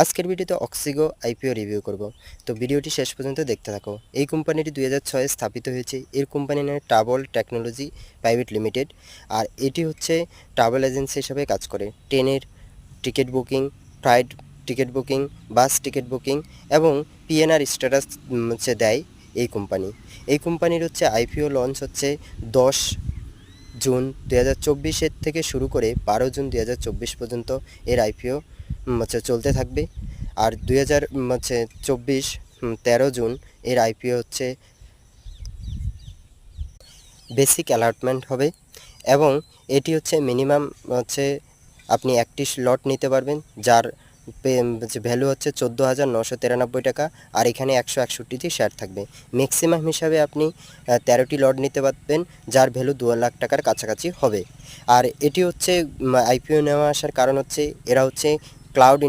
আজকের ভিডিওতে অক্সিগো IPO review করব। তো ভিডিওটি শেষ পর্যন্ত দেখতে থাকো। এই কোম্পানিটি 2006 স্থাপিত হয়েছে। এর কোম্পানির নাম ট্রাভেল টেকনোলজি প্রাইভেট লিমিটেড। আর এটি হচ্ছে ট্রাভেল এজেন্সি হিসাবে কাজ করে। ট্রেনের ticket booking, flight ticket booking, বাস টিকিট বুকিং এবং পিএনআর স্ট্যাটাস হচ্ছে দেয় এই কোম্পানি। এই কোম্পানির হচ্ছে আইপিও লঞ্চ হচ্ছে 10 জুন 2024 থেকে শুরু করে 12 জুন 2024 পর্যন্ত এর আইপিও হচ্ছে চলতে থাকবে। আর 2024 13 জুন এর আইপিও হচ্ছে বেসিক অ্যালটমেন্ট হবে এবং এটি হচ্ছে মিনিমাম হচ্ছে আপনি একটি স্লট নিতে পারবেন, যার ভ্যালু হচ্ছে 14,993 টাকা। আর এখানে 161টি শেয়ার থাকবে। ম্যাক্সিমাম হিসাবে আপনি 13টি লট নিতে পারবেন, যার ভ্যালু 2 লাখ টাকার কাছাকাছি হবে। আর এটি হচ্ছে আইপিও নেওয়া আসার কারণ হচ্ছে এরা হচ্ছে ক্লাউড